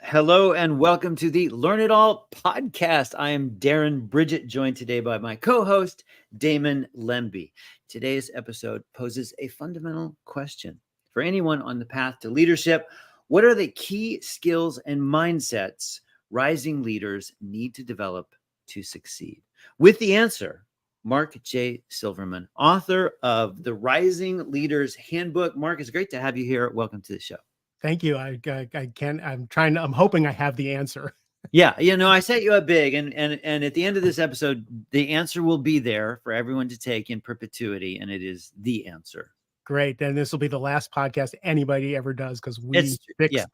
Hello and welcome to the Learn It All podcast. I am Darren Bridget, joined today by my co-host, Damon Lemby. Today's episode poses a fundamental question. For anyone on the path to leadership, what are the key skills and mindsets rising leaders need to develop to succeed? With the answer, Mark J. Silverman, author of the Rising Leaders Handbook. Mark, it's great to have you here. Welcome to the show. Thank you. I can't, I'm hoping I have the answer. Yeah. I set you up big and at the end of this episode, the answer will be there for everyone to take in perpetuity. And it is the answer. Great. And this will be the last podcast anybody ever does because we fixed it.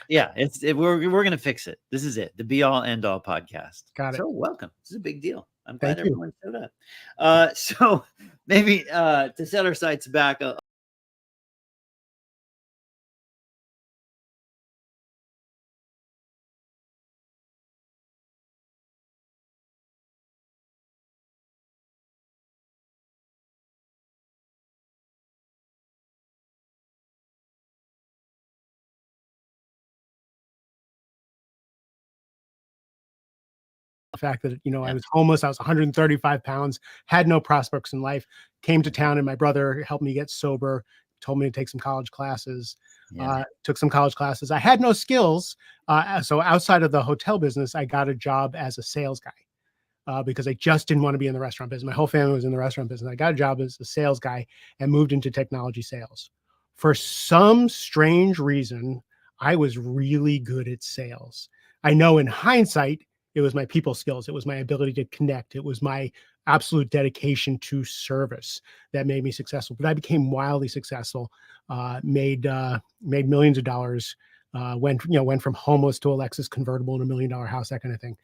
Yeah. We're going to fix it. This is it. The be all end all podcast. Got it. So welcome. This is a big deal. I'm glad everyone showed up. So maybe to set our sights back fact that, I was homeless. I was 135 pounds, had no prospects in life, came to town and my brother helped me get sober, told me to take some college classes, took some college classes. I had no skills. So outside of the hotel business, I got a job as a sales guy because I just didn't want to be in the restaurant business. My whole family was in the restaurant business. I got a job as a sales guy and moved into technology sales. For some strange reason, I was really good at sales. I know in hindsight, it was my people skills. It was my ability to connect. It was my absolute dedication to service that made me successful. But I became wildly successful, made millions of dollars, went from homeless to a Lexus convertible in $1 million house, that kind of thing.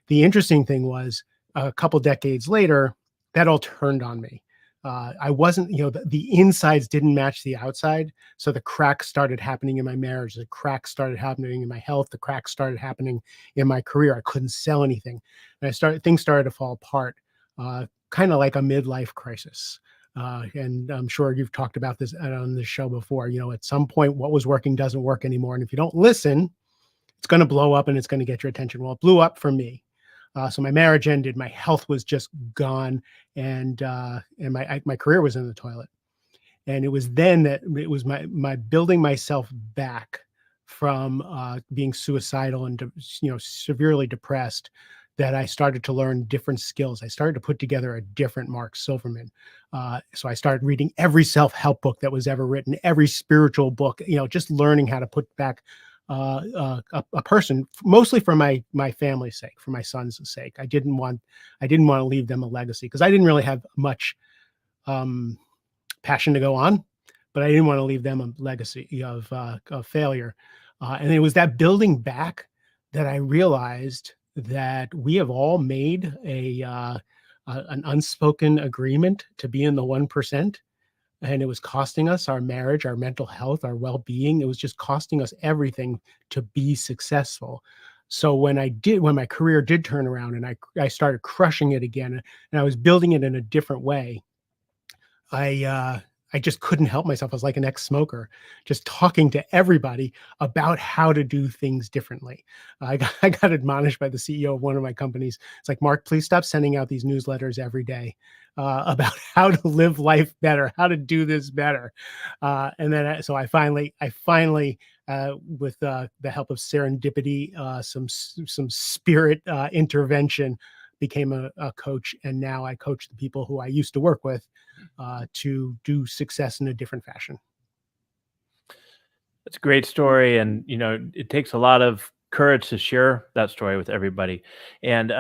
The interesting thing was a couple decades later, that all turned on me. I wasn't, the insides didn't match the outside. So the cracks started happening in my marriage. The cracks started happening in my health. The cracks started happening in my career. I couldn't sell anything. And things started to fall apart, kind of like a midlife crisis. And I'm sure you've talked about this on the show before. At some point, what was working doesn't work anymore. And if you don't listen, it's going to blow up and it's going to get your attention. Well, it blew up for me. So my marriage ended, my health was just gone, and my career was in the toilet. And it was then that it was my building myself back from being suicidal and severely depressed that I started to learn different skills. I started to put together a different Mark Silverman. So I started reading every self-help book that was ever written, every spiritual book, just learning how to put back a person, mostly for my family's sake, for my son's sake. I didn't want to leave them a legacy because I didn't really have much passion to go on, but I didn't want to leave them a legacy of failure. And it was that building back that I realized that we have all made an unspoken agreement to be in the 1%. And it was costing us our marriage, our mental health, our well-being. It was just costing us everything to be successful. So when my career did turn around and I started crushing it again and I was building it in a different way, I just couldn't help myself. I was like an ex-smoker, just talking to everybody about how to do things differently. I got admonished by the CEO of one of my companies. It's like, Mark, please stop sending out these newsletters every day about how to live life better, how to do this better. And then, so I finally, with the help of serendipity, some spirit intervention, became a coach. And now I coach the people who I used to work with to do success in a different fashion. It's a great story. And, it takes a lot of courage to share that story with everybody. And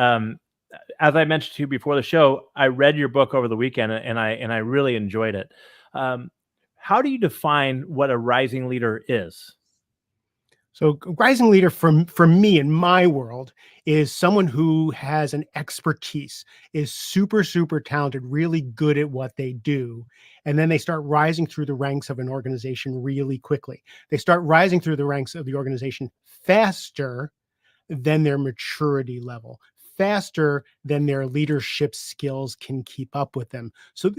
as I mentioned to you before the show, I read your book over the weekend and I really enjoyed it. How do you define what a rising leader is? So rising leader for me in my world is someone who has an expertise, is super, super talented, really good at what they do. And then they start rising through the ranks of an organization really quickly. They start rising through the ranks of the organization faster than their maturity level, faster than their leadership skills can keep up with them. So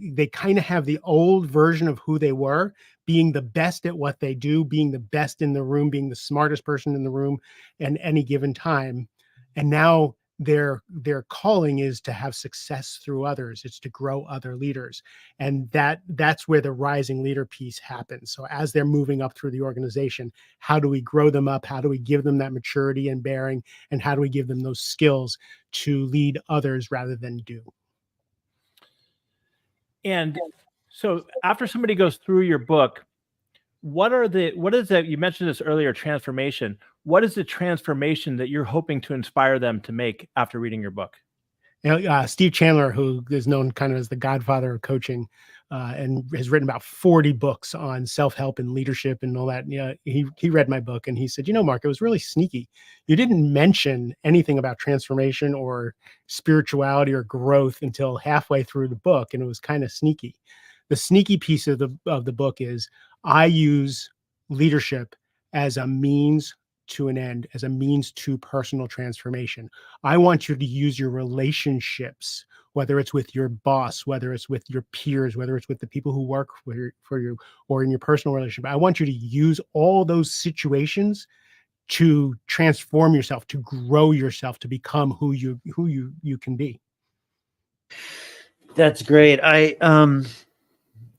they kind of have the old version of who they were being the best at what they do, being the best in the room, being the smartest person in the room at any given time. And now their calling is to have success through others. It's to grow other leaders. And that's where the rising leader piece happens. So as they're moving up through the organization, how do we grow them up? How do we give them that maturity and bearing? And how do we give them those skills to lead others rather than do? And so after somebody goes through your book, what is that? You mentioned this earlier, transformation. What is the transformation that you're hoping to inspire them to make after reading your book? Steve Chandler, who is known kind of as the godfather of coaching, and has written about 40 books on self-help and leadership and all that. He read my book and he said, Mark, it was really sneaky. You didn't mention anything about transformation or spirituality or growth until halfway through the book, and it was kind of sneaky. The sneaky piece of the book is I use leadership as a means to an end, as a means to personal transformation. I want you to use your relationships, whether it's with your boss, whether it's with your peers, whether it's with the people who work for you, or in your personal relationship. I want you to use all those situations to transform yourself, to grow yourself, to become who you can be. That's great.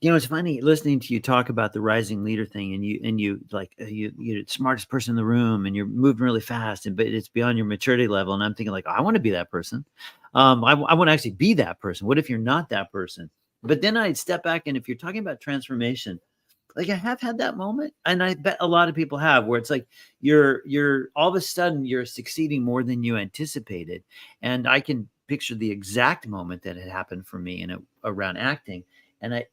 It's funny listening to you talk about the rising leader thing, and you're the smartest person in the room, and you're moving really fast, but it's beyond your maturity level. And I'm thinking like, I want to be that person. I want to actually be that person. What if you're not that person? But then I'd step back, and if you're talking about transformation, like I have had that moment, and I bet a lot of people have, where it's like you're all of a sudden you're succeeding more than you anticipated. And I can picture the exact moment that had happened for me around acting. And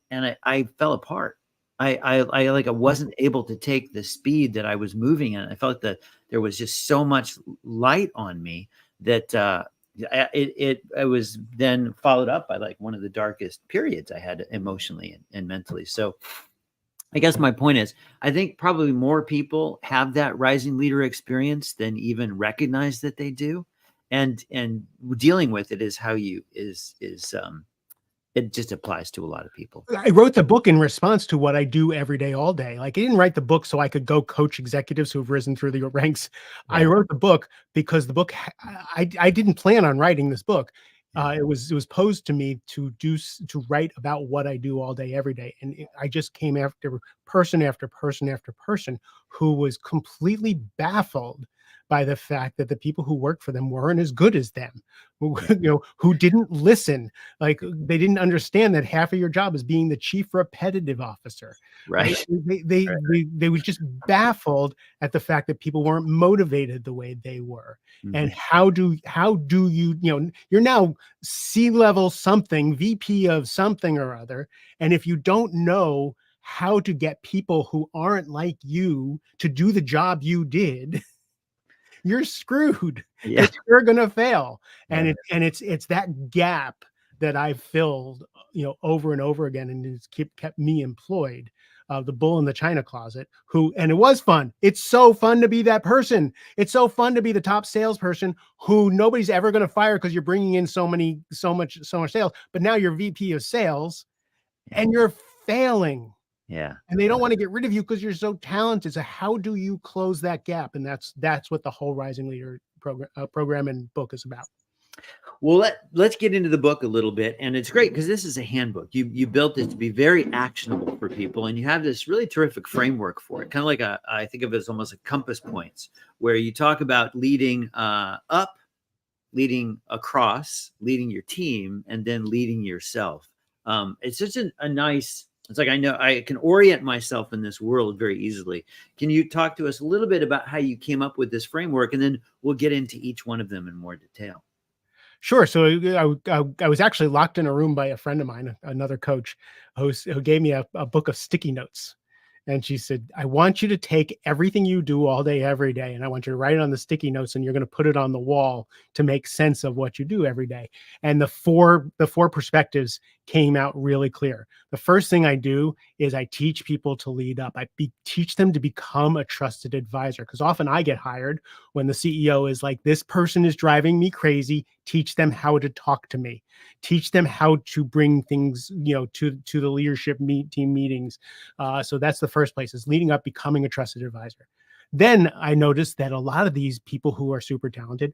I fell apart. I wasn't able to take the speed that I was moving in. I felt that there was just so much light on me that it was then followed up by like one of the darkest periods I had emotionally and mentally. So I guess my point is, I think probably more people have that rising leader experience than even recognize that they do, and dealing with it is how it just applies to a lot of people. I wrote the book in response to what I do every day, all day. Like I didn't write the book so I could go coach executives who've risen through the ranks. Yeah. I wrote the book because the book, I didn't plan on writing this book. It was posed to me to write about what I do all day, every day. And I just came after person after person after person who was completely baffled by the fact that the people who worked for them weren't as good as them, who didn't listen. Like they didn't understand that half of your job is being the chief repetitive officer. Right. They were just baffled at the fact that people weren't motivated the way they were. Mm-hmm. And how do you you're now C-level something, VP of something or other. And if you don't know how to get people who aren't like you to do the job you did, you're screwed. Yeah. You're gonna fail. And it's that gap that I've filled, over and over again, and it's kept me employed. The bull in the china closet, and it was fun. It's so fun to be that person. It's so fun to be the top salesperson who nobody's ever going to fire because you're bringing in so much sales. But now you're VP of sales, and you're failing. Yeah. And they don't want to get rid of you because you're so talented. So how do you close that gap? And that's what the whole Rising Leader program and book is about. Well, let's get into the book a little bit. And it's great because this is a handbook. You built it to be very actionable for people. And you have this really terrific framework for it. Kind of like I think of it as almost a compass points, where you talk about leading up, leading across, leading your team, and then leading yourself. It's such a nice... It's like I know I can orient myself in this world very easily. Can you talk to us a little bit about how you came up with this framework, and then we'll get into each one of them in more detail? Sure. So I was actually locked in a room by a friend of mine, another coach, who gave me a book of sticky notes. And she said, I want you to take everything you do all day, every day, and I want you to write it on the sticky notes, and you're going to put it on the wall to make sense of what you do every day. And the four perspectives came out really clear. The first thing I do is I teach people to lead up. I teach them to become a trusted advisor, because often I get hired when the CEO is like, this person is driving me crazy. teach them how to talk to me, teach them how to bring things, to the leadership team meetings. So that's the first place, is leading up, becoming a trusted advisor. Then I noticed that a lot of these people who are super talented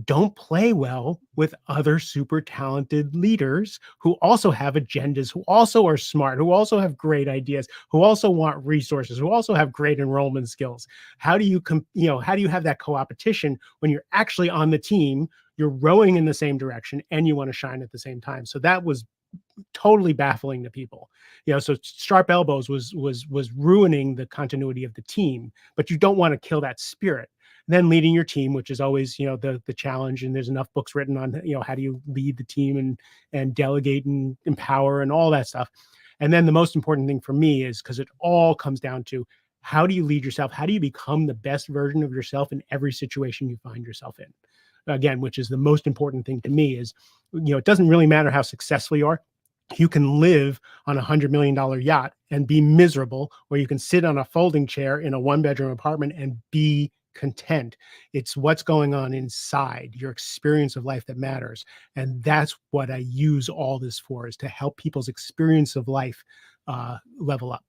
don't play well with other super talented leaders who also have agendas, who also are smart, who also have great ideas, who also want resources, who also have great enrollment skills. How do you how do you have that co-opetition when you're actually on the team, you're rowing in the same direction, and you want to shine at the same time? So that was totally baffling to people. So sharp elbows was ruining the continuity of the team, but you don't want to kill that spirit. Then leading your team, which is always, the challenge. And there's enough books written on, how do you lead the team and delegate and empower and all that stuff. And then the most important thing for me is, because it all comes down to, how do you lead yourself? How do you become the best version of yourself in every situation you find yourself in? Again, which is the most important thing to me, is, it doesn't really matter how successful you are. You can live on $100 million yacht and be miserable, or you can sit on a folding chair in a 1-bedroom apartment and be content. It's what's going on inside, your experience of life, that matters. And that's what I use all this for, is to help people's experience of life level up.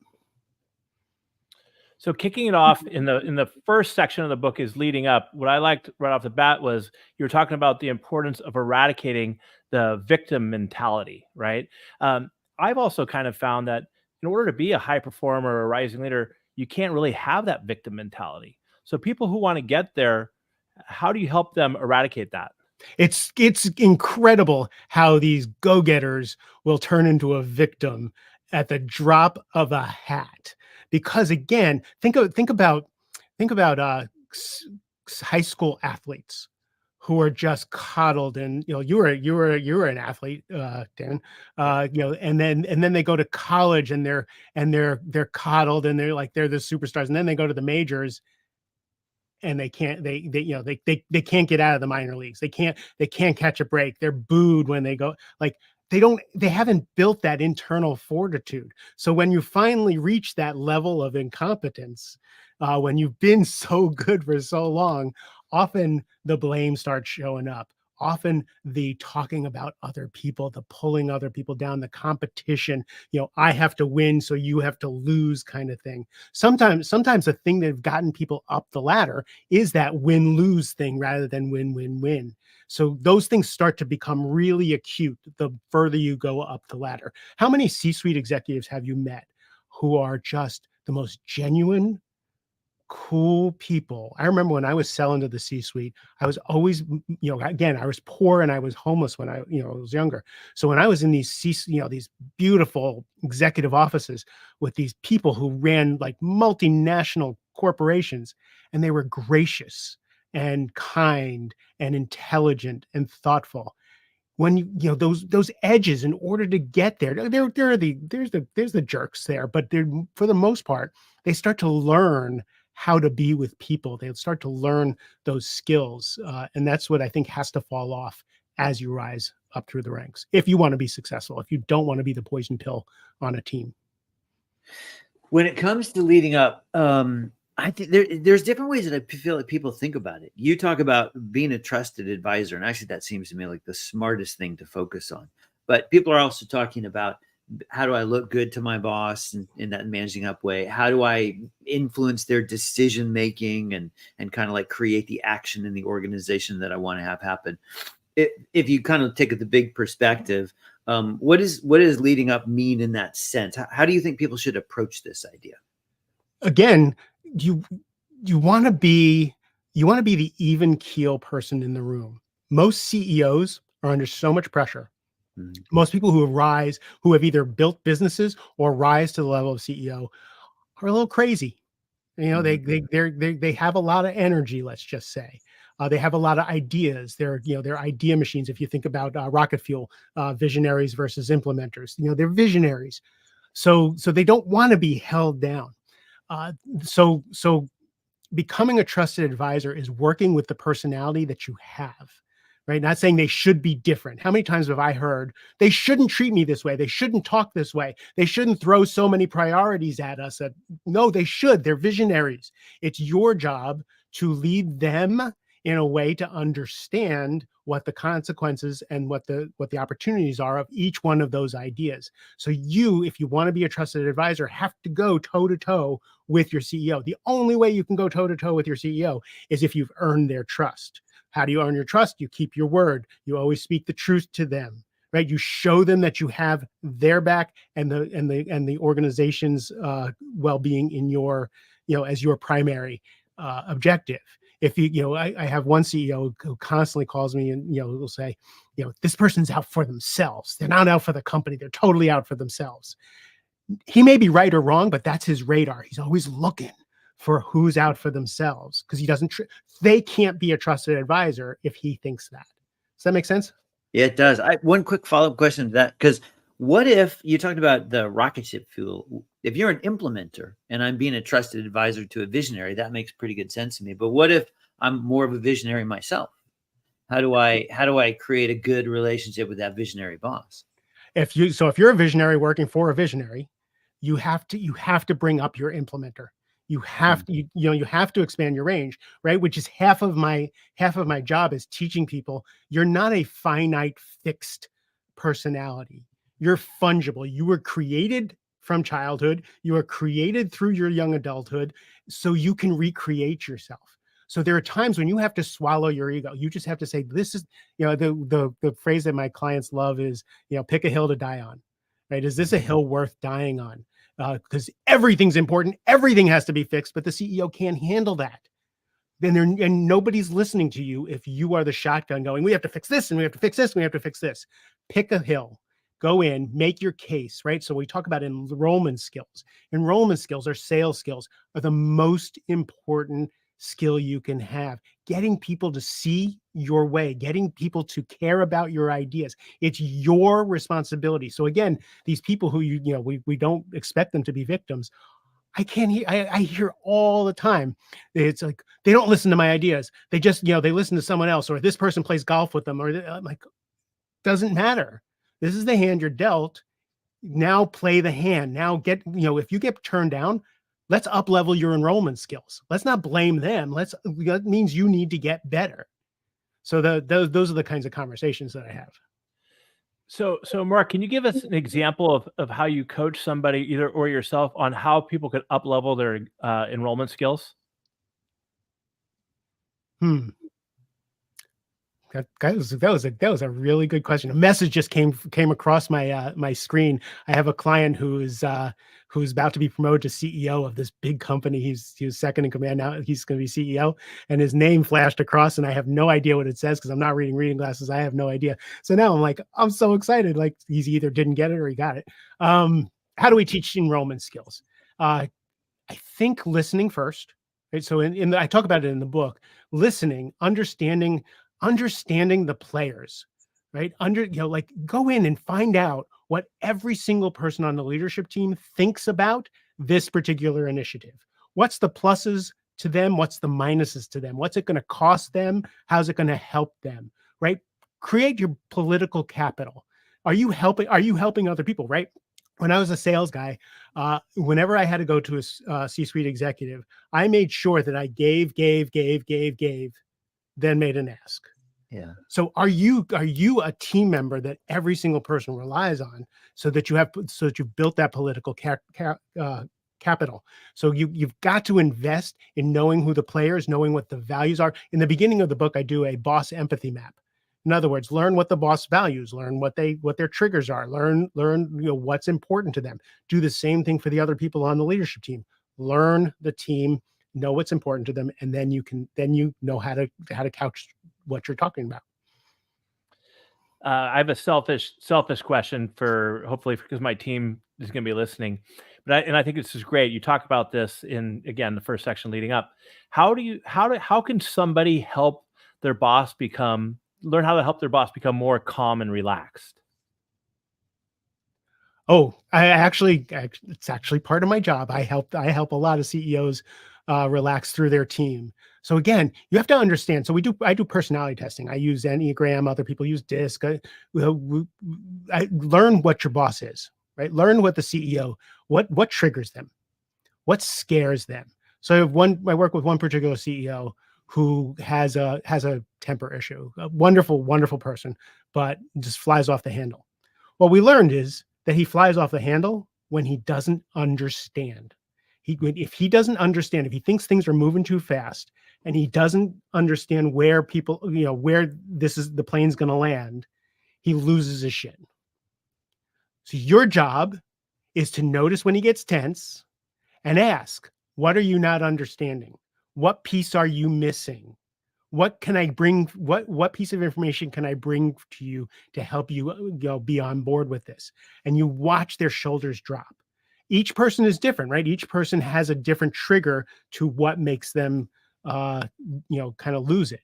So kicking it off in the first section of the book is leading up. What I liked right off the bat was you were talking about the importance of eradicating the victim mentality, right? I've also kind of found that in order to be a high performer or a rising leader, you can't really have that victim mentality. So people who want to get there, how do you help them eradicate that? It's incredible how these go-getters will turn into a victim at the drop of a hat. Because again, think about high school athletes who are just coddled, and you were an athlete, Dan, and then they go to college and they're coddled, and they're the superstars, and then they go to the majors and they can't get out of the minor leagues. They can't catch a break. They're booed when they go. Like, they haven't built that internal fortitude. So when you finally reach that level of incompetence, when you've been so good for so long, often the blame starts showing up. Often the talking about other people, the pulling other people down, the competition, I have to win, so you have to lose kind of thing. Sometimes the thing that have gotten people up the ladder is that win-lose thing rather than win-win-win. So those things start to become really acute the further you go up the ladder. How many C-suite executives have you met who are just the most genuine, cool people? I remember when I was selling to the C-suite, I was always, again, I was poor and I was homeless when I was younger. So when I was in these these beautiful executive offices with these people who ran like multinational corporations, and they were gracious and kind and intelligent and thoughtful. When those edges, in order to get there, there's the jerks there, but for the most part, they start to learn how to be with people. They'll start to learn those skills. And that's what I think has to fall off as you rise up through the ranks, if you want to be successful, if you don't want to be the poison pill on a team. When it comes to leading up, I think there's different ways that I feel like people think about it. You talk about being a trusted advisor, and actually that seems to me like the smartest thing to focus on. But people are also talking about, how do I look good to my boss in that managing up way? How do I influence their decision making and kind of like create the action in the organization that I want to have happen? If you kind of take the big perspective, what does leading up mean in that sense? How do you think people should approach this idea? Again, you want to be the even keel person in the room. Most CEOs are under so much pressure. Most people who have either built businesses or rise to the level of CEO are a little crazy. They have a lot of energy, let's just say. They have a lot of ideas. They're idea machines. If you think about rocket fuel, visionaries versus implementers, they're visionaries. So they don't want to be held down. So becoming a trusted advisor is working with the personality that you have. Right? Not saying they should be different. How many times have I heard, they shouldn't treat me this way, they shouldn't talk this way, they shouldn't throw so many priorities at us? No, they should. They're visionaries. It's your job to lead them in a way to understand what the consequences and what the opportunities are of each one of those ideas. So you, if you want to be a trusted advisor, have to go toe to toe with your CEO. The only way you can go toe to toe with your CEO is if you've earned their trust. How do you earn your trust? You keep your word. You always speak the truth to them, right? You show them that you have their back and the organization's well-being in your, as your primary objective. If I have one CEO who constantly calls me and, will say, this person's out for themselves. They're not out for the company. They're totally out for themselves. He may be right or wrong, but that's his radar. He's always looking for who's out for themselves because he doesn't, they can't be a trusted advisor if he thinks that. Does that make sense? Yeah, it does. One quick follow-up question to that, because what if you talked about the rocket ship fuel? If you're an implementer and I'm being a trusted advisor to a visionary, that makes pretty good sense to me. But what if I'm more of a visionary myself? How do I create a good relationship with that visionary boss? If you're a visionary working for a visionary, you have to bring up your implementer. You have to, you have to expand your range, right? Which is half of my job is teaching people you're not a finite, fixed personality. You're fungible. You were created from childhood. You were created through your young adulthood, so you can recreate yourself. So there are times when you have to swallow your ego. You just have to say, this is, the phrase that my clients love is, pick a hill to die on, right? Is this a hill worth dying on? Because everything's important. Everything has to be fixed, but the CEO can't handle that. And nobody's listening to you if you are the shotgun going, we have to fix this and we have to fix this and we have to fix this. Pick a hill, go in, make your case, right? So we talk about enrollment skills. Enrollment skills or sales skills are the most important skill you can have. Getting people to see your way, getting people to care about your ideas. It's your responsibility. So again, these people who we don't expect them to be victims. I hear all the time. It's like, they don't listen to my ideas. They just, they listen to someone else, or this person plays golf with them, or I'm like, doesn't matter. This is the hand you're dealt. Now play the hand. Now get, if you get turned down, let's up-level your enrollment skills. Let's not blame them. That means you need to get better. So those are the kinds of conversations that I have. So Mark, can you give us an example of how you coach somebody, either or yourself, on how people could up-level their enrollment skills? That was a really good question. A message just came across my my screen. I have a client who's about to be promoted to CEO of this big company. He was second in command. Now he's going to be CEO, and his name flashed across, and I have no idea what it says because I'm not reading glasses. I have no idea. So now I'm like, I'm so excited. Like he's either didn't get it or he got it. How do we teach enrollment skills? I think listening first. Right. So I talk about it in the book. Listening, understanding the players, right? Go in and find out what every single person on the leadership team thinks about this particular initiative. What's the pluses to them? What's the minuses to them? What's it going to cost them? How's it going to help them, right? Create your political capital. Are you helping other people, right? When I was a sales guy, whenever I had to go to a C-suite executive, I made sure that I gave, then made an ask. Yeah. So are you a team member that every single person relies on so that you've built that political capital? So you've got to invest in knowing who the players, knowing what the values are. In the beginning of the book, I do a boss empathy map. In other words, learn what the boss values, learn what their triggers are, learn what's important to them. Do the same thing for the other people on the leadership team. Learn the team, know what's important to them, and then you know how to couch what you're talking about. I have a selfish question for, hopefully, because my team is going to be listening, but I think this is great. You talk about this in, again, the first section leading up. How can somebody help their boss learn how to help their boss become more calm and relaxed? Oh, it's actually part of my job. I help a lot of CEOs relax through their team. So again, you have to understand. So I do personality testing. I use Enneagram. Other people use DISC. I learn what your boss is, right? Learn what the CEO, what triggers them, what scares them. So I work with one particular CEO who has a temper issue, a wonderful, wonderful person, but just flies off the handle. What we learned is that he flies off the handle when he doesn't understand. If he doesn't understand, if he thinks things are moving too fast and he doesn't understand where people, where the plane's going to land, he loses his shit. So your job is to notice when he gets tense and ask, what are you not understanding? What piece are you missing? What can I bring? What piece of information can I bring to you to help you, be on board with this? And you watch their shoulders drop. Each person is different, right? Each person has a different trigger to what makes them, kind of lose it.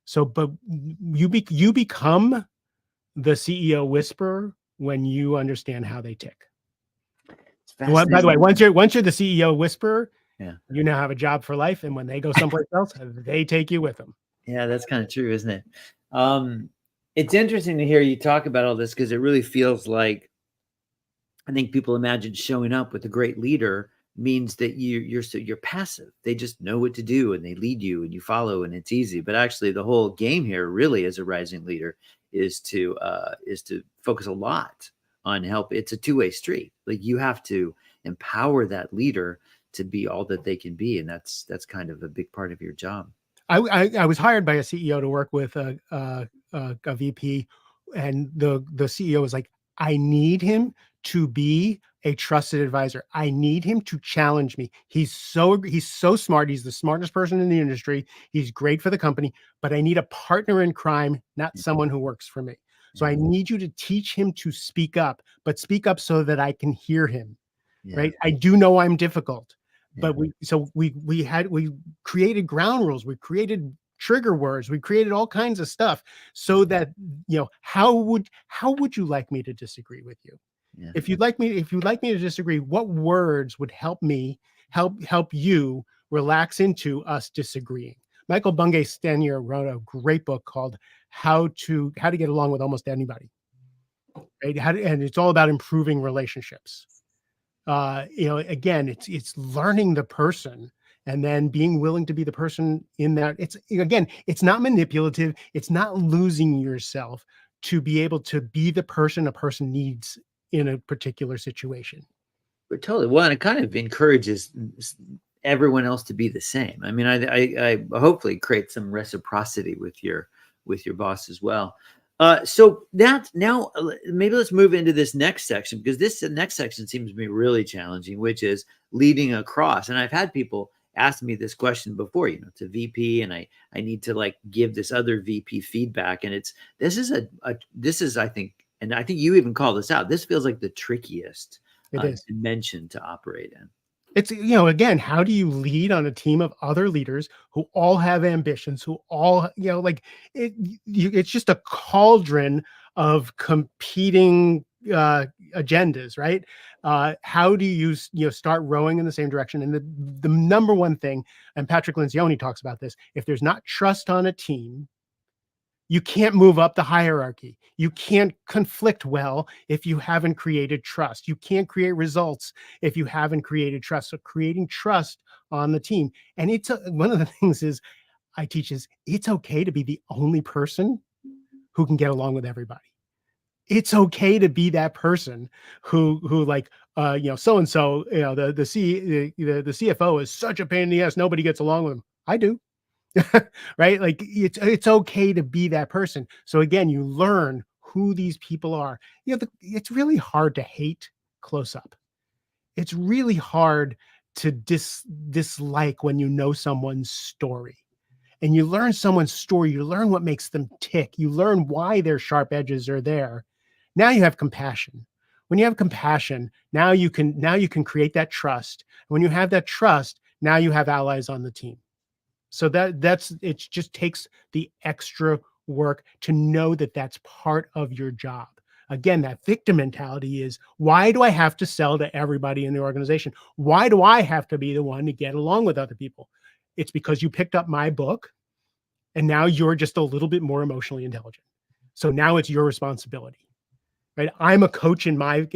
So, but you become the CEO whisperer when you understand how they tick. By the way, once you're the CEO whisperer, you now have a job for life. And when they go someplace else, they take you with them. Yeah, that's kind of true, isn't it? It's interesting to hear you talk about all this because it really feels like I think people imagine showing up with a great leader means that you're passive. They just know what to do and they lead you and you follow and it's easy. But actually, the whole game here, really, as a rising leader, is to focus a lot on help. It's a two-way street. Like you have to empower that leader to be all that they can be, and that's kind of a big part of your job. I was hired by a CEO to work with a VP, and the CEO was like, I need him to be a trusted advisor. I need him to challenge me. He's so smart. He's the smartest person in the industry. He's great for the company, but I need a partner in crime, not someone who works for me. So I need you to teach him to speak up, but speak up so that I can hear him. Right? I do know I'm difficult. But we created ground rules. We created trigger words. We created all kinds of stuff so that, how would you like me to disagree with you? Yeah. If you'd like me to disagree, what words would help me help you relax into us disagreeing? Michael Bungay Stanier wrote a great book called How to Get Along with Almost Anybody. Right? And it's all about improving relationships. Again, it's learning the person and then being willing to be the person in that. It's not manipulative. It's not losing yourself to be able to be the person a person needs in a particular situation. But totally. Well, and it kind of encourages everyone else to be the same. I mean, I hopefully create some reciprocity with your boss as well. So that now maybe let's move into this next section, because this next section seems to be really challenging, which is leading across. And I've had people ask me this question before, it's a VP and I need to give this other VP feedback. And this is, I think, and I think you even call this out. This feels like the trickiest dimension to operate in. It's, again, how do you lead on a team of other leaders who all have ambitions, who all, it's just a cauldron of competing agendas, right? How do you start rowing in the same direction? And the number one thing, and Patrick Lencioni talks about this, if there's not trust on a team, you can't move up the hierarchy. You can't conflict well if you haven't created trust. You can't create results if you haven't created trust. So creating trust on the team. And it's one of the things I teach is it's okay to be the only person who can get along with everybody. It's okay to be that person who so-and-so, the CFO is such a pain in the ass. Nobody gets along with him. I do. Right? Like it's okay to be that person. So again, you learn who these people are. It's really hard to hate close up. It's really hard to dislike when you know someone's story. And you learn someone's story, you learn what makes them tick, you learn why their sharp edges are there. Now you have compassion. When you have compassion, now you can create that trust. When you have that trust, now you have allies on the team. So it just takes the extra work to know that that's part of your job. Again, that victim mentality is, why do I have to sell to everybody in the organization? Why do I have to be the one to get along with other people? It's because you picked up my book and now you're just a little bit more emotionally intelligent. So now it's your responsibility, right? I'm a coach in my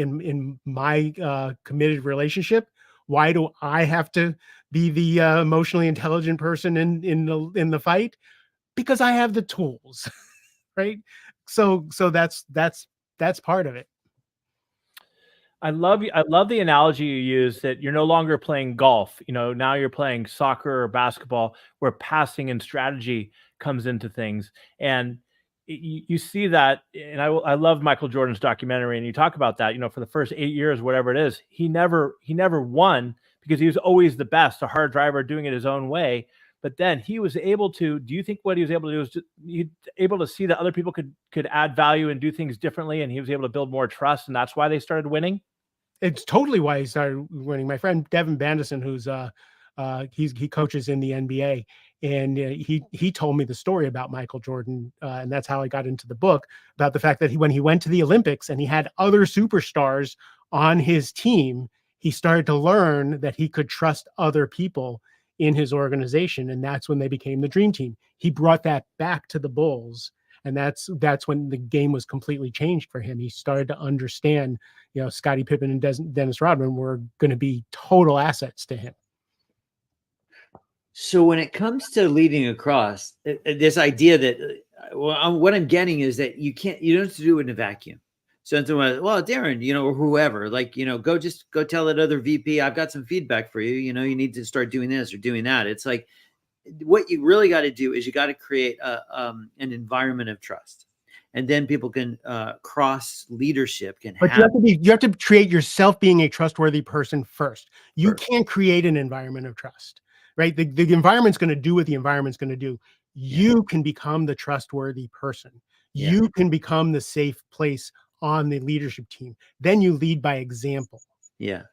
committed relationship. Why do I have to be the emotionally intelligent person in the fight? Because I have the tools, right? So that's part of it. I love the analogy you use that you're no longer playing golf. Now you're playing soccer or basketball, where passing and strategy comes into things. And you see that. And I love Michael Jordan's documentary, and you talk about that. For the first 8 years, whatever it is, he never won because he was always the best, a hard driver doing it his own way. But then he was able to. Do you think what he was able to do was he able to see that other people could add value and do things differently, and he was able to build more trust, and that's why they started winning? It's totally why he started winning. My friend Devin Bandison, who's he coaches in the NBA, and he told me the story about Michael Jordan, and that's how I got into the book, about the fact that when he went to the Olympics and he had other superstars on his team, he started to learn that he could trust other people in his organization, and that's when they became the dream team. He brought that back to the Bulls. And that's when the game was completely changed for him. He started to understand, Scottie Pippen and Dennis Rodman were going to be total assets to him. So when it comes to leading across, this idea that, what I'm getting is that you don't have to do it in a vacuum. So well, Darren, or whoever, go tell that other VP, I've got some feedback for you. You need to start doing this or doing that. It's like, what you really got to do is you got to create an environment of trust, and then people can cross leadership can. But you have to create yourself being a trustworthy person first. You can't create an environment of trust, right? The environment's going to do what the environment's going to do. You can become the trustworthy person. You can become the safe place on the leadership team. Then you lead by example. Yeah.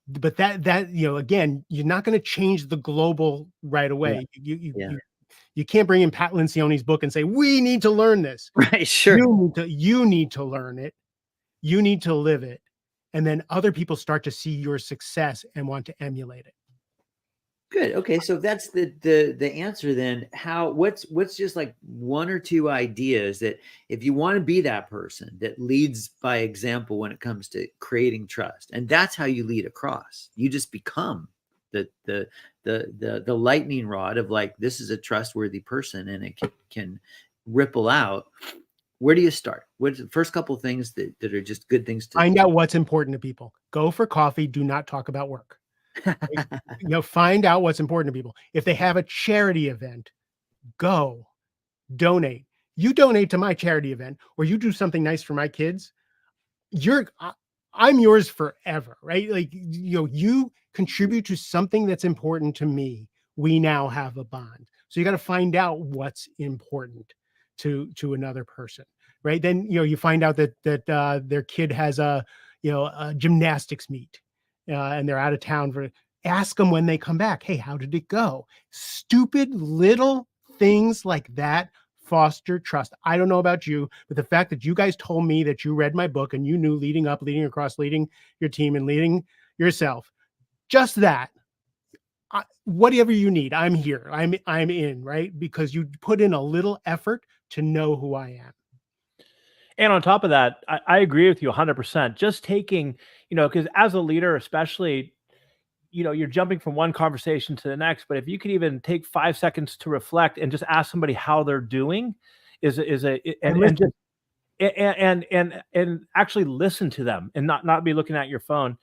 But that again, you're not going to change the global right away. You can't bring in Pat Lencioni's book and say, we need to learn this. Right, sure. You need to learn it. You need to live it. And then other people start to see your success and want to emulate it. Good. Okay. So that's the answer then. What's just like one or two ideas that if you want to be that person that leads by example when it comes to creating trust, and that's how you lead across. You just become the lightning rod of like, this is a trustworthy person, and it can ripple out. Where do you start? What's the first couple of things that are just good things to find out what's important to people? Go for coffee. Do not talk about work. Find out what's important to people. If they have a charity event, go donate. You donate to my charity event, or you do something nice for my kids, I'm yours forever, right? Like, you contribute to something that's important to me. We now have a bond. So you got to find out what's important to another person, right? Then, you find out that their kid has a gymnastics meet. And they're out of town ask them when they come back, hey, how did it go? Stupid little things like that foster trust. I don't know about you, but the fact that you guys told me that you read my book and you knew leading up, leading across, leading your team, and leading yourself, just that, whatever you need, I'm here. I'm in, right? Because you put in a little effort to know who I am. And on top of that, I agree with you 100%. Just taking, because as a leader, especially, you're jumping from one conversation to the next. But if you could even take 5 seconds to reflect and just ask somebody how they're doing, and actually listen to them and not be looking at your phone.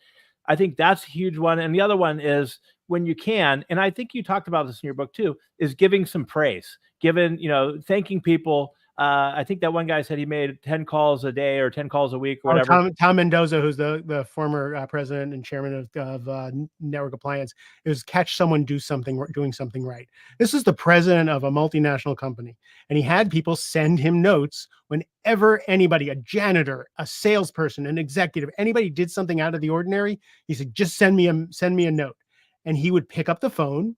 I think that's a huge one. And the other one is, when you can, and I think you talked about this in your book too, is giving some praise, thanking people. I think that one guy said he made 10 calls a day or 10 calls a week or whatever. Tom Mendoza, who's the former president and chairman of Network Appliance, is catch someone doing something right. This is the president of a multinational company, and he had people send him notes whenever anybody, a janitor, a salesperson, an executive, anybody did something out of the ordinary. He said, just send me a note. And he would pick up the phone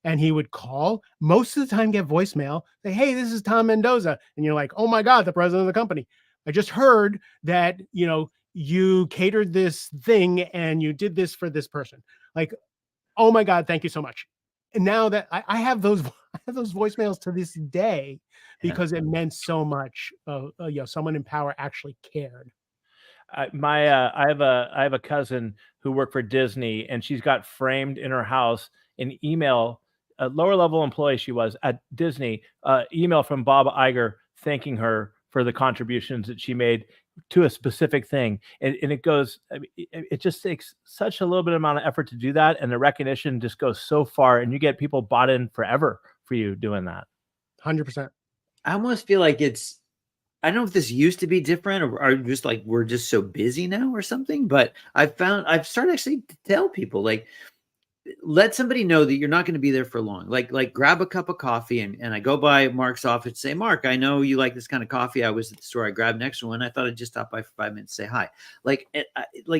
and he would call, most of the time get voicemail, say, hey, this is Tom Mendoza. And you're like, oh my God, the president of the company. I just heard that, you catered this thing and you did this for this person. Like, oh my God, thank you so much. And now that I have those voicemails to this day, because it meant so much. Someone in power actually cared. I have a cousin who worked for Disney, and she's got framed in her house an email, a lower level employee she was at Disney, email from Bob Iger thanking her for the contributions that she made to a specific thing. And it goes, I mean, it just takes such a little bit amount of effort to do that. And the recognition just goes so far, and you get people bought in forever for you doing that. 100%. I almost feel like I don't know if this used to be different or just like we're just so busy now or something, but I've started actually to tell people, like, let somebody know that you're not going to be there for long. Like grab a cup of coffee, and I go by Mark's office, say, Mark, I know you like this kind of coffee. I was at the store, I grabbed an extra one. I thought I'd just stop by for 5 minutes, say hi. Like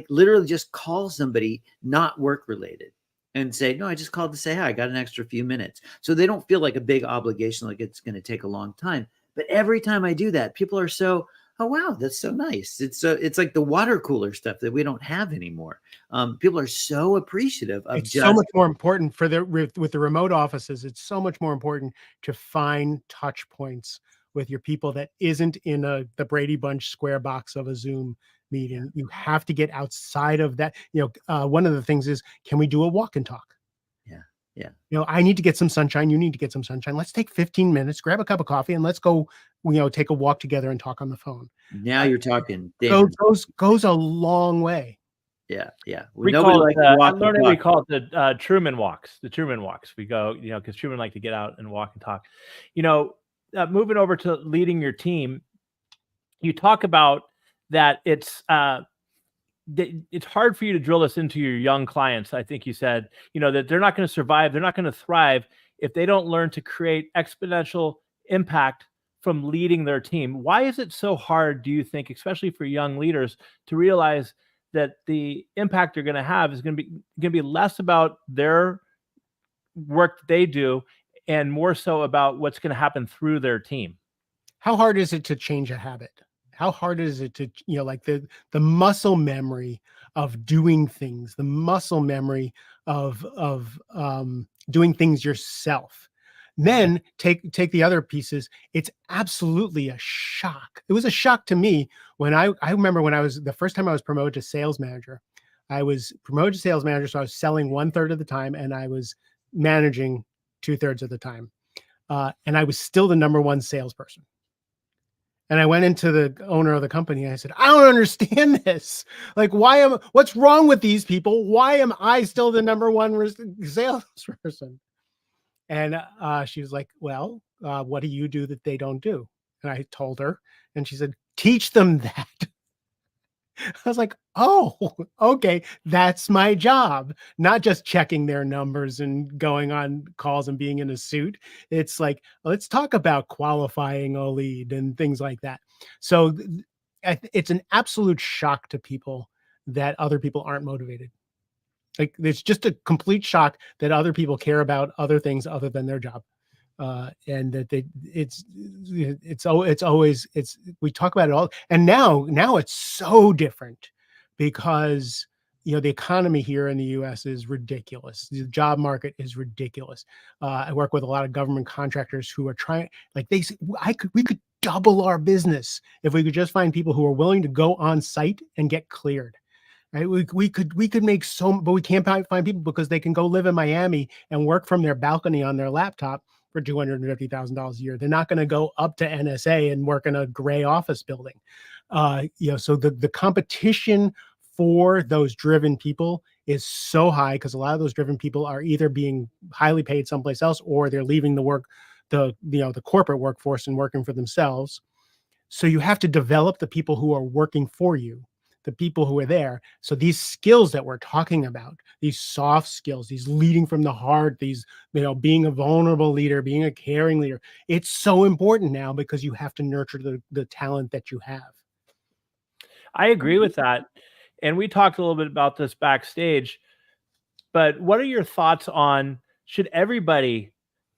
literally just call somebody not work related and say, no, I just called to say hi. I got an extra few minutes. So they don't feel like a big obligation, like it's going to take a long time. But every time I do that, people are so, oh, wow, that's so nice. It's like the water cooler stuff that we don't have anymore. People are so appreciative of it's so much more important for with the remote offices. It's so much more important to find touch points with your people that isn't in the Brady Bunch square box of a Zoom meeting. You have to get outside of that. One of the things is, can we do a walk and talk? Yeah. I need to get some sunshine. You need to get some sunshine. Let's take 15 minutes, grab a cup of coffee, and let's go, take a walk together and talk on the phone. Now you're talking. Goes a long way. Yeah. We call it, I learned we call it the Truman walks. The Truman walks. We go, because Truman like to get out and walk and talk. Moving over to leading your team, you talk about that it's hard for you to drill this into your young clients. I think you said, that they're not going to survive. They're not going to thrive if they don't learn to create exponential impact from leading their team. Why is it so hard, do you think, especially for young leaders, to realize that the impact they're going to have is going to be less about their work they do and more so about what's going to happen through their team? How hard is it to change a habit? How hard is it to, like the muscle memory of doing things, the muscle memory of doing things yourself? Then take the other pieces. It's absolutely a shock. It was a shock to me when I remember when the first time I was promoted to sales manager. I was promoted to sales manager, so I was selling 1/3 of the time, and I was managing 2/3 of the time. And I was still the number one salesperson. And I went into the owner of the company and I said, I don't understand this. Like, what's wrong with these people? Why am I still the number one salesperson? And she was like, well, what do you do that they don't do? And I told her, and she said, teach them that. I was like, oh, okay, that's my job. Not just checking their numbers and going on calls and being in a suit. It's like, let's talk about qualifying a lead and things like that. So it's an absolute shock to people that other people aren't motivated. Like, it's just a complete shock that other people care about other things other than their job. And that we talk about it all. And now it's so different because, the economy here in the US is ridiculous. The job market is ridiculous. I work with a lot of government contractors who are trying, like, they say, we could double our business if we could just find people who are willing to go on site and get cleared. Right? We could make but we can't find people because they can go live in Miami and work from their balcony on their laptop for $250,000 a year. They're not going to go up to NSA and work in a gray office building. So the competition for those driven people is so high because a lot of those driven people are either being highly paid someplace else or they're leaving the corporate workforce and working for themselves. So you have to develop the people who are working for you, the people who are there. So these skills that we're talking about, these soft skills, these leading from the heart, these, being a vulnerable leader, being a caring leader, it's so important now because you have to nurture the talent that you have. I agree with that. And we talked a little bit about this backstage, but what are your thoughts on, should everybody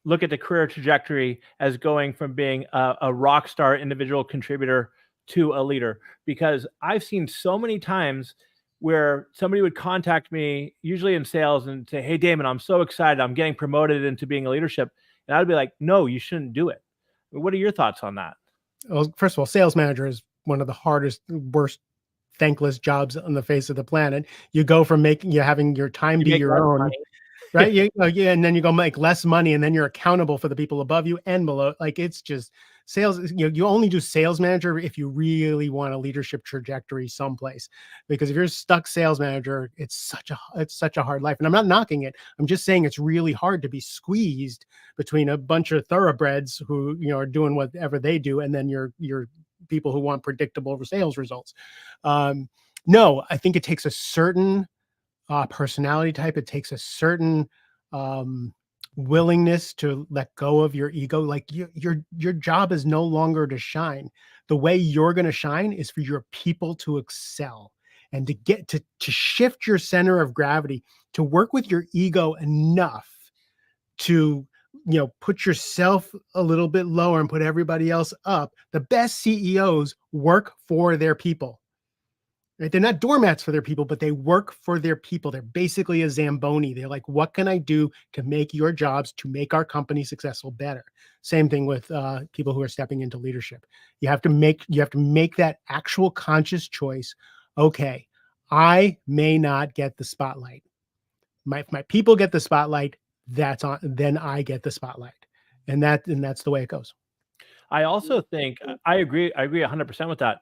look at the career trajectory as going from being a rock star individual contributor to a leader? Because I've seen so many times where somebody would contact me, usually in sales, and say, hey, Damon, I'm so excited. I'm getting promoted into being a leadership. And I'd be like, no, you shouldn't do it. What are your thoughts on that? Well, first of all, sales manager is one of the hardest, worst thankless jobs on the face of the planet. You go from having your time You be make your less own, money. right? And then you go make less money, and then you're accountable for the people above you and below. Like, it's just sales. You only do sales manager if you really want a leadership trajectory someplace, because if you're a stuck sales manager, it's such a hard life. And I'm not knocking it. I'm just saying it's really hard to be squeezed between a bunch of thoroughbreds who, are doing whatever they do, and then your people who want predictable sales results. No, I think it takes a certain personality type. It takes a certain willingness to let go of your ego. Like, your job is no longer to shine. The way you're going to shine is for your people to excel, and to get to shift your center of gravity, to work with your ego enough to put yourself a little bit lower and put everybody else up. The best CEOs work for their people. Right? They're not doormats for their people, but they work for their people. They're basically a Zamboni. They're like, what can I do to make your jobs, to make our company successful, better? Same thing with people who are stepping into leadership. You have to make that actual conscious choice. Okay, I may not get the spotlight. My people get the spotlight. Then I get the spotlight, and that's the way it goes. I also think I agree 100% with that.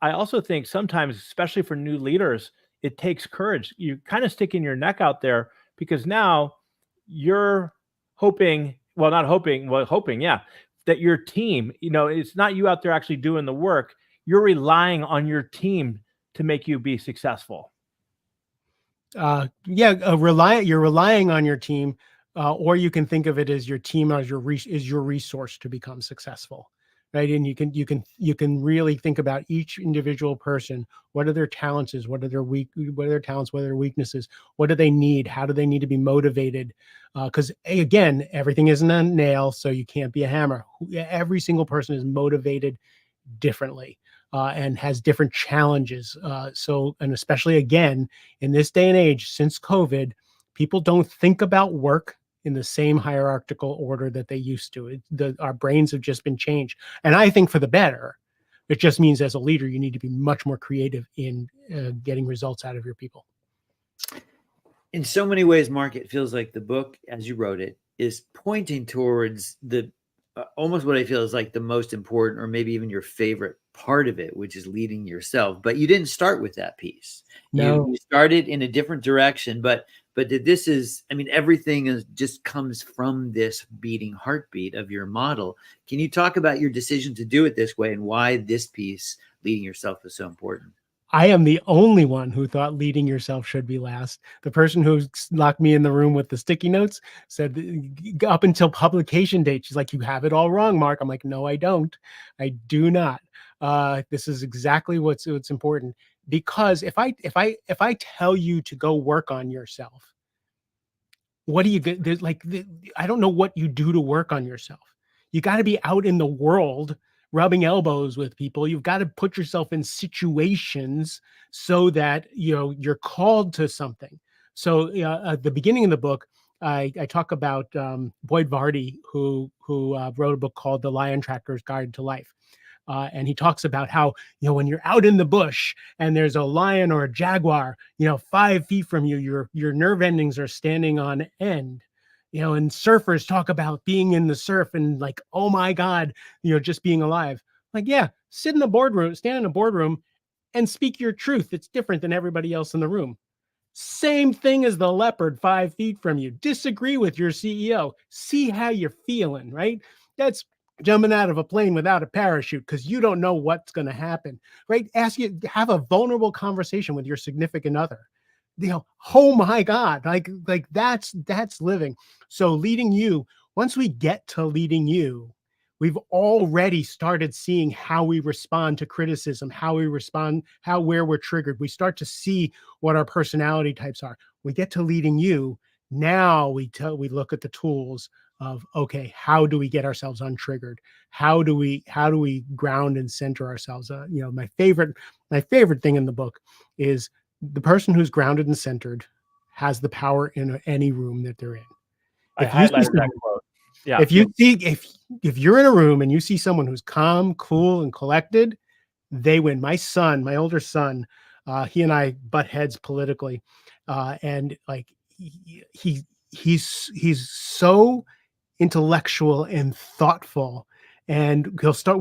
I also think sometimes, especially for new leaders, it takes courage. You kind of sticking your neck out there, because now you're hoping, yeah, that your team, it's not you out there actually doing the work. You're relying on your team to make you be successful. You're relying on your team, or you can think of it as your team as your resource to become successful. Right. And you can really think about each individual person. What are their talents? What are their talents? What are their weaknesses? What do they need? How do they need to be motivated? Because again, everything isn't a nail, so you can't be a hammer. Every single person is motivated differently, and has different challenges. And especially again, in this day and age, since COVID, people don't think about work in the same hierarchical order that they used to. Our brains have just been changed. And I think for the better. It just means as a leader, you need to be much more creative in getting results out of your people. In so many ways, Mark, it feels like the book, as you wrote it, is pointing towards the almost what I feel is like the most important, or maybe even your favorite part of it, which is leading yourself. But you didn't start with that piece. No. You started in a different direction, but this is, I mean, everything just comes from this beating heartbeat of your model. Can you talk about your decision to do it this way, and why this piece, leading yourself, is so important? I am the only one who thought leading yourself should be last. The person who locked me in the room with the sticky notes said, up until publication date, she's like, you have it all wrong, Mark. I'm like, no, I don't. I do not. This is exactly what's important. Because if I tell you to go work on yourself, what do you get? I don't know what you do to work on yourself. You got to be out in the world rubbing elbows with people. You've got to put yourself in situations so that you're called to something. So at the beginning of the book, I talk about Boyd Vardy, who wrote a book called The Lion Tracker's Guide to Life. And he talks about how, when you're out in the bush and there's a lion or a jaguar, 5 feet from you, your nerve endings are standing on end. And surfers talk about being in the surf and like, oh my God, just being alive. Like, yeah, stand in a boardroom and speak your truth. It's different than everybody else in the room. Same thing as the leopard 5 feet from you. Disagree with your CEO. See how you're feeling, right? That's jumping out of a plane without a parachute, because you don't know what's going to happen, right? Have a vulnerable conversation with your significant other. Oh my God, like that's living. So leading you, once we get to leading you, we've already started seeing how we respond to criticism, where we're triggered. We start to see what our personality types are. We get to leading you. Now we look at the tools of, okay, how do we get ourselves untriggered? How do we ground and center ourselves? My favorite thing in the book is the person who's grounded and centered has the power in any room that they're in. I highlighted that quote. Yeah. If you're in a room and you see someone who's calm, cool, and collected, they win. My older son, he and I butt heads politically, and like he's so intellectual and thoughtful, and we'll start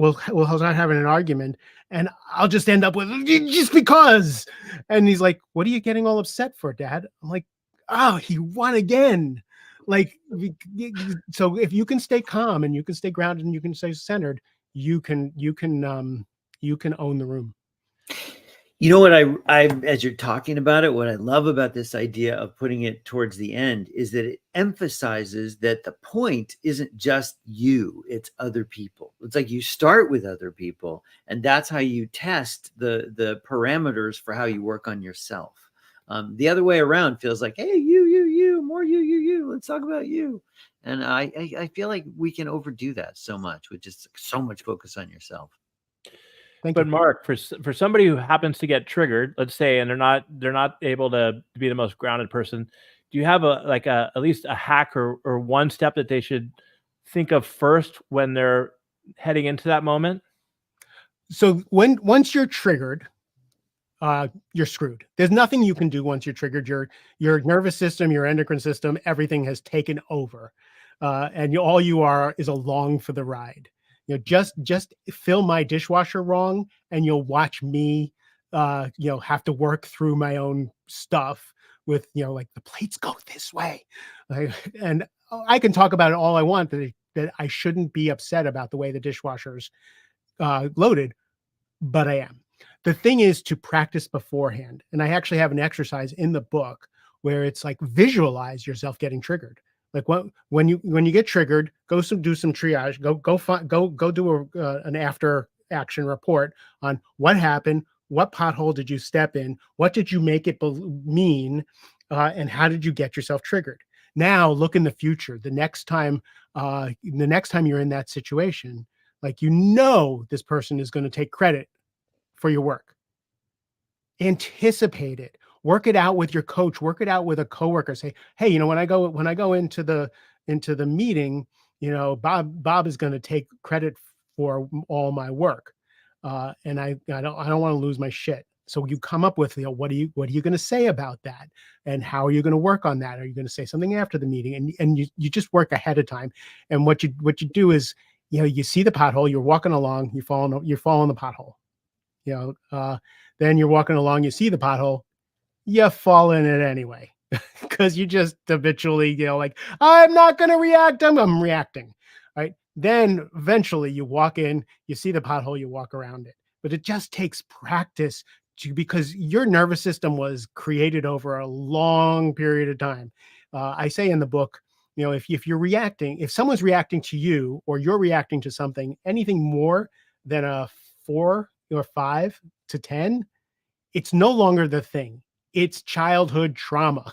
having an argument, and I'll just end up with just because, and he's like, "What are you getting all upset for, Dad?" I'm like, "Oh, he won again." Like, so if you can stay calm and you can stay grounded and you can stay centered, you can own the room. You know what I as you're talking about it, what I love about this idea of putting it towards the end is that it emphasizes that the point isn't just you, it's other people. It's like you start with other people, and that's how you test the parameters for how you work on yourself. The other way around feels like, hey, you, more you. Let's talk about you. And I feel like we can overdo that so much with just so much focus on yourself. But Mark, for somebody who happens to get triggered, let's say, and they're not able to be the most grounded person, do you have at least a hack or one step that they should think of first when they're heading into that moment? So once you're triggered, you're screwed. There's nothing you can do once you're triggered. Your nervous system, your endocrine system, everything has taken over, and all you are is along for the ride. Just fill my dishwasher wrong, and you'll watch me, have to work through my own stuff with, like, the plates go this way, and I can talk about it all I want, that I shouldn't be upset about the way the dishwasher's loaded, but I am. The thing is to practice beforehand, and I actually have an exercise in the book where it's like, visualize yourself getting triggered. Like, when you get triggered, do some triage. Go do an after action report on what happened, what pothole did you step in, what did you make it mean, and how did you get yourself triggered. Now look in the future. The next time you're in that situation, like, this person is going to take credit for your work. Anticipate it. Work it out with your coach. Work it out with a coworker. Say, hey, when I go into the meeting, Bob is going to take credit for all my work, and I don't want to lose my shit. So you come up with, what are you going to say about that, and how are you going to work on that? Are you going to say something after the meeting? And you just work ahead of time. And what you do is, you see the pothole, you're walking along, you fall in the pothole. Then you're walking along, you see the pothole, you fall in it anyway, because you just habitually, like, I'm not going to react. I'm reacting. Right. Then eventually you walk in, you see the pothole, you walk around it. But it just takes practice because your nervous system was created over a long period of time. I say in the book, if you're reacting, if someone's reacting to you, or you're reacting to something, anything more than a 4 or 5 to 10, it's no longer the thing. It's childhood trauma.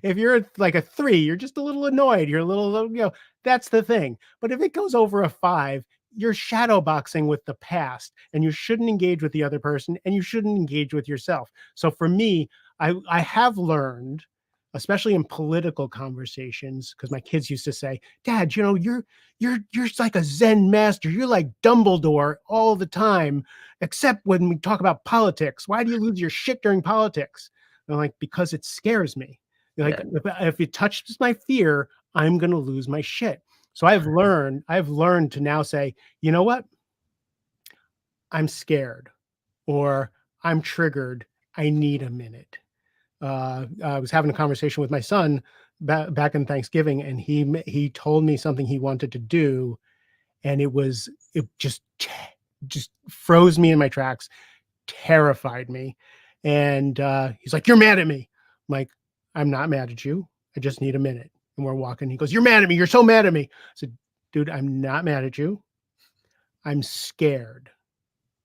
If you're like a 3, you're just a little annoyed. You're a little, that's the thing. But if it goes over a 5, you're shadow boxing with the past, and you shouldn't engage with the other person, and you shouldn't engage with yourself. So for me, I have learned, especially in political conversations, because my kids used to say, Dad, you're like a Zen master. You're like Dumbledore all the time, except when we talk about politics. Why do you lose your shit during politics? And I'm like, because it scares me. Like, if it touches my fear, I'm going to lose my shit. So I've learned to now say, you know what? I'm scared, or I'm triggered. I need a minute. I was having a conversation with my son back in Thanksgiving, and he told me something he wanted to do, and it just froze me in my tracks, terrified me. And he's like, "You're mad at me." I'm like, "I'm not mad at you. I just need a minute." And we're walking. He goes, "You're mad at me. You're so mad at me." I said, "Dude, I'm not mad at you. I'm scared.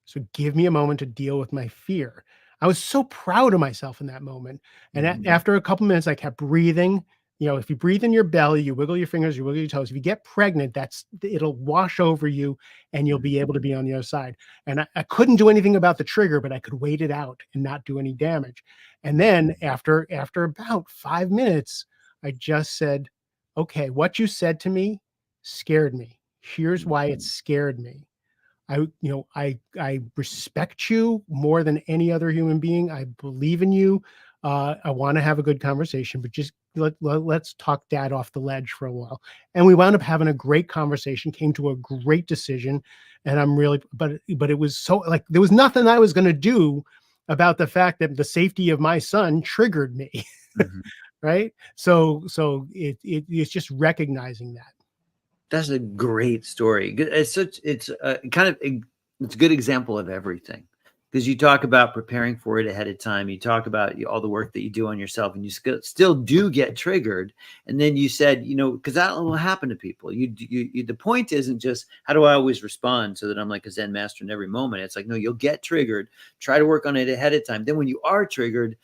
So give me a moment to deal with my fear." I was so proud of myself in that moment. And after a couple minutes, I kept breathing. If you breathe in your belly, you wiggle your fingers, you wiggle your toes. If you get pregnant, it'll wash over you, and you'll be able to be on the other side. And I couldn't do anything about the trigger, but I could wait it out and not do any damage. And then after about 5 minutes, I just said, okay, what you said to me scared me. Here's why it scared me. I respect you more than any other human being. I believe in you. I want to have a good conversation, but just let's talk dad off the ledge for a while. And we wound up having a great conversation, came to a great decision. And I'm really, but it was so like, there was nothing I was going to do about the fact that the safety of my son triggered me. Mhm. Right. So it's just recognizing that. That's a great story. It's a good example of everything, because you talk about preparing for it ahead of time. You talk about all the work that you do on yourself, and you still do get triggered. And then you said, because that will happen to people. The point isn't just how do I always respond so that I'm like a Zen master in every moment. It's like, no, you'll get triggered. Try to work on it ahead of time. Then when you are triggered,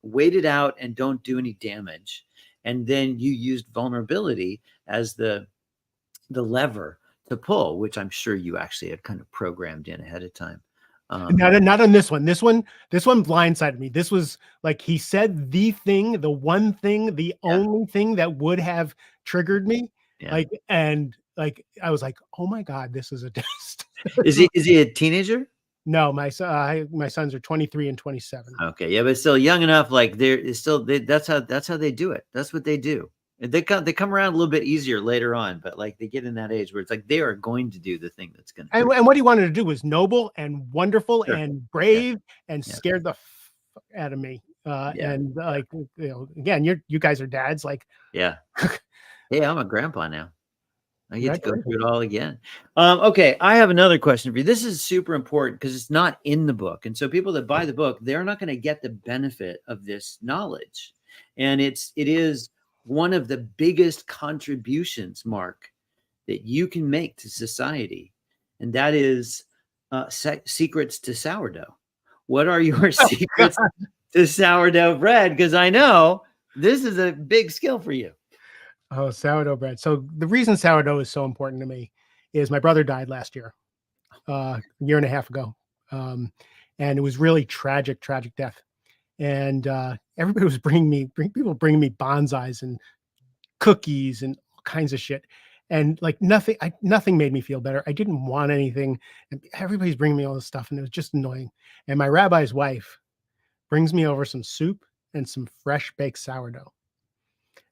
wait it out and don't do any damage. And then you used vulnerability as the lever to pull, which I'm sure you actually had kind of programmed in ahead of time. Not on this one. This one blindsided me. This was like, he said the thing, the one thing, the only thing that would have triggered me. Yeah. I was like, oh my God, this is a test. Is he a teenager? No, my sons are 23 and 27. Okay. Yeah, but still young enough. Like that's how they do it. That's what they do. They come around a little bit easier later on, but like they get in that age where it's like they are going to do the thing that's going to. And what he wanted to do was noble and wonderful and brave and Yeah. scared the out of me. And like, again, you guys are dads. Like, yeah. Hey, I'm a grandpa now. I get to go through it all again. Okay, I have another question for you. This is super important because it's not in the book. And so people that buy the book, they're not going to get the benefit of this knowledge. And it is one of the biggest contributions, Mark, that you can make to society. And that is secrets to sourdough. What are your secrets to sourdough bread? Because I know this is a big skill for you. Oh, sourdough bread. So the reason sourdough is so important to me is my brother died last year, a year and a half ago. And it was really tragic death. And everybody was bringing me bonsais and cookies and all kinds of shit. And like nothing made me feel better. I didn't want anything. And everybody's bringing me all this stuff, and it was just annoying. And my rabbi's wife brings me over some soup and some fresh baked sourdough.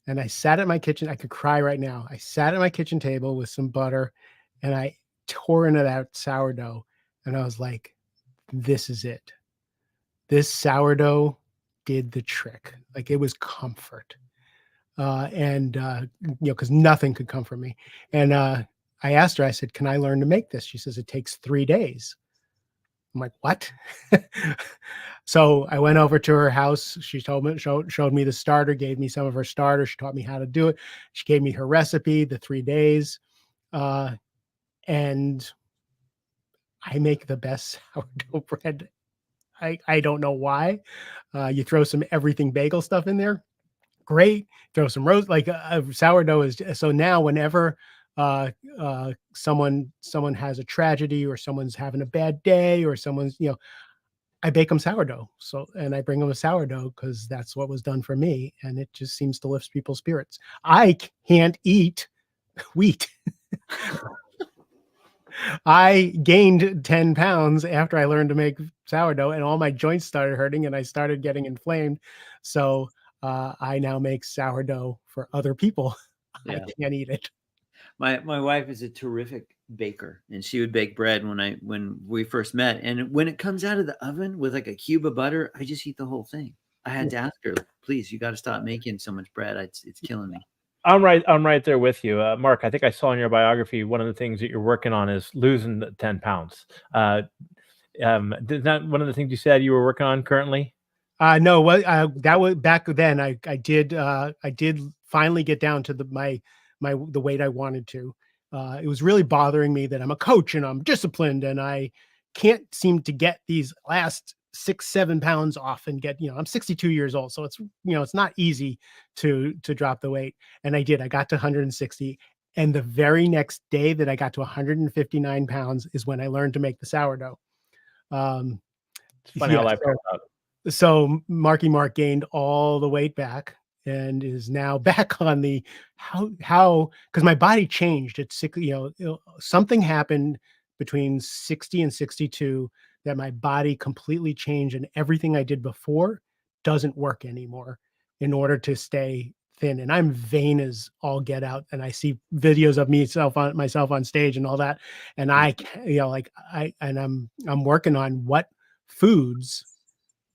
And I sat at my kitchen. I could cry right now. I sat at my kitchen table with some butter, and I tore into that sourdough. And I was like, this is it. This sourdough did the trick. Like, it was comfort. Because nothing could comfort me. And I asked her, I said, can I learn to make this? She says, it takes 3 days. I'm like, what? So I went over to her house. She showed me the starter, gave me some of her starter. She taught me how to do it. She gave me her recipe, the 3 days. And I make the best sourdough bread. I don't know why. You throw some everything bagel stuff in there. Great. Throw some roast, like sourdough is. So now whenever someone has a tragedy, or someone's having a bad day, or someone's, I bake them sourdough. So, and I bring them a sourdough because that's what was done for me. And it just seems to lift people's spirits. I can't eat wheat. I gained 10 pounds after I learned to make sourdough, and all my joints started hurting and I started getting inflamed. So I now make sourdough for other people. Yeah. I can't eat it. My wife is a terrific baker, and she would bake bread when we first met. And when it comes out of the oven with like a cube of butter, I just eat the whole thing. I had to ask her, please, you got to stop making so much bread. It's killing me. I'm right there with you. Mark, I think I saw in your biography, one of the things that you're working on is losing 10 pounds. Is that one of the things you said you were working on currently? No, that was back then. I did finally get down to the weight I wanted to. It was really bothering me that I'm a coach and I'm disciplined, and I can't seem to get these last 6-7 pounds off and get, I'm 62 years old. So it's, it's not easy to drop the weight. And I did. I got to 160. And the very next day that I got to 159 pounds is when I learned to make the sourdough. It's funny how life works out. So Marky Mark gained all the weight back and is now back on the how because my body changed. It's sick, something happened between 60 and 62 that my body completely changed and everything I did before doesn't work anymore in order to stay thin. And I'm vain as all get out. And I see videos of myself on stage and all that. And I'm working on what foods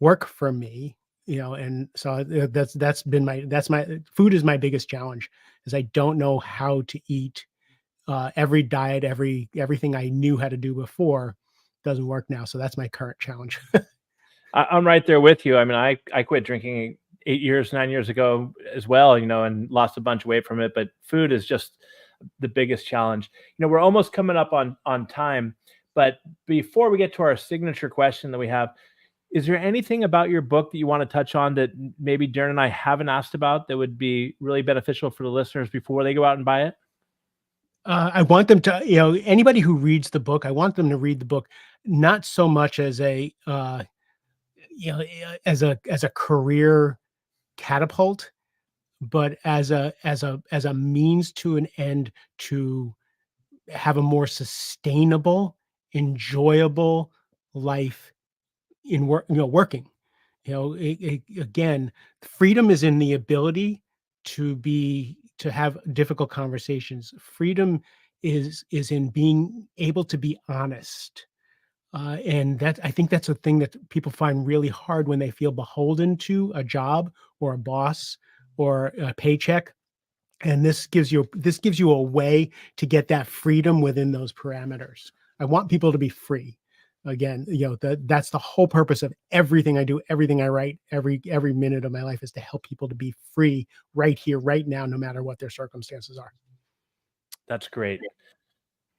work for me, and so that's my food is my biggest challenge, is I don't know how to eat. Every diet, everything I knew how to do before doesn't work now. So that's my current challenge. I'm right there with you. I mean, I quit drinking 9 years ago as well, and lost a bunch of weight from it. But food is just the biggest challenge. We're almost coming up on time. But before we get to our signature question that we have, is there anything about your book that you want to touch on that maybe Darren and I haven't asked about that would be really beneficial for the listeners before they go out and buy it? I want them to, anybody who reads the book, I want them to read the book, not so much as as a career catapult, but as a means to an end to have a more sustainable, enjoyable life in working. Again, freedom is in the ability to have difficult conversations. Freedom is in being able to be honest. And I think that's a thing that people find really hard when they feel beholden to a job or a boss or a paycheck. And this gives you a way to get that freedom within those parameters. I want people to be free. Again, that's the whole purpose of everything I do, everything I write, every minute of my life is to help people to be free right here, right now, no matter what their circumstances are. That's great.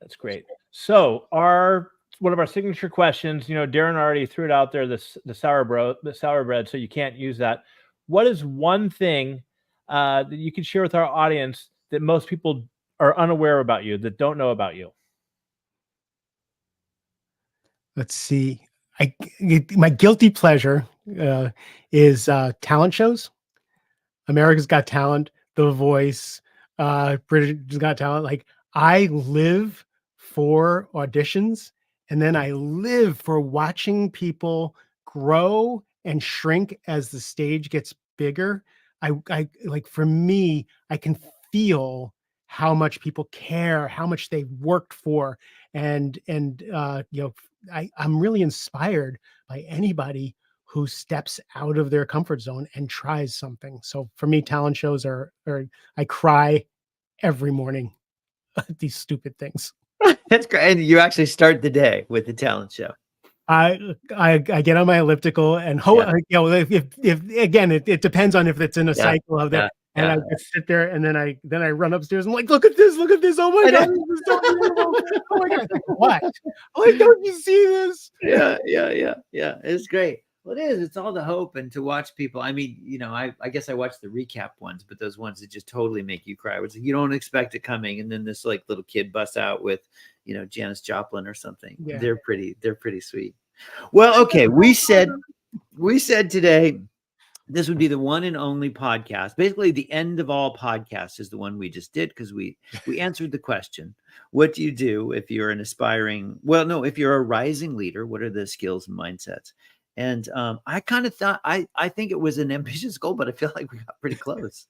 That's great. So one of our signature questions, Darren already threw it out there, the sour bread, so you can't use that. What is one thing that you can share with our audience that most people are unaware about you, that don't know about you? Let's see. My guilty pleasure is talent shows. America's Got Talent, The Voice, Britain's Got Talent. Like, I live for auditions, and then I live for watching people grow and shrink as the stage gets bigger. I like, for me, I can feel how much people care, how much they worked for, and I'm really inspired by anybody who steps out of their comfort zone and tries something. So for me, talent shows are I cry every morning at these stupid things. That's great. And you actually start the day with the talent show. I get on my elliptical and if again, it depends on if it's in a cycle of that. And I just sit there, and then I run upstairs. I'm like, look at this. Oh my God. This is so beautiful. Oh my God. Like, what? Like, don't you see this? Yeah. It's great. Well, it is. It's all the hope, and to watch people. I mean, I guess I watch the recap ones, but those ones that just totally make you cry, which you don't expect it coming, and then this like little kid busts out with, Janis Joplin or something. Yeah. They're pretty sweet. Well, okay, we said today this would be the one and only podcast. Basically, the end of all podcasts is the one we just did, because we answered the question: what do you do if you're if you're a rising leader? What are the skills and mindsets? And I kind of thought, I think it was an ambitious goal, but I feel like we got pretty close.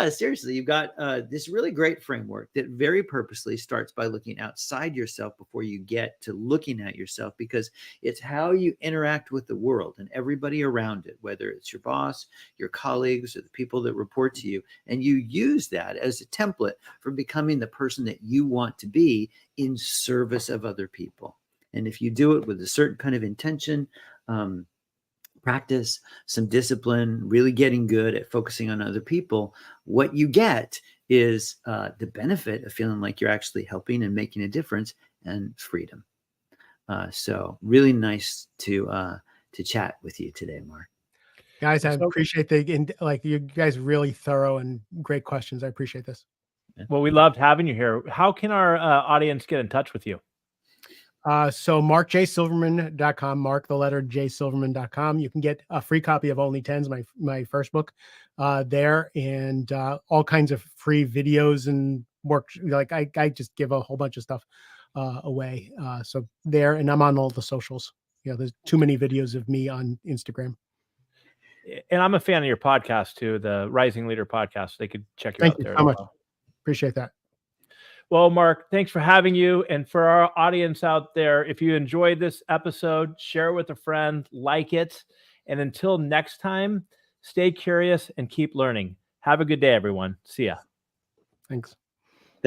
Seriously, you've got this really great framework that very purposely starts by looking outside yourself before you get to looking at yourself, because it's how you interact with the world and everybody around it, whether it's your boss, your colleagues, or the people that report to you. And you use that as a template for becoming the person that you want to be in service of other people. And if you do it with a certain kind of intention, practice, some discipline, really getting good at focusing on other people, what you get is the benefit of feeling like you're actually helping and making a difference, and freedom. So really nice to chat with you today, Mark. Guys, I appreciate you guys really thorough and great questions. I appreciate this. Well, we loved having you here. How can our audience get in touch with you? So markjsilverman.com, mark the letter jsilverman.com. You can get a free copy of Only Tens, my first book, there, and all kinds of free videos and work. Like I just give a whole bunch of stuff away. So there, and I'm on all the socials. There's too many videos of me on Instagram. And I'm a fan of your podcast too, the Rising Leader podcast. They could check you out there. Thank you so much. Appreciate that. Well, Mark, thanks for having you. And for our audience out there, if you enjoyed this episode, share it with a friend, like it. And until next time, stay curious and keep learning. Have a good day, everyone. See ya. Thanks.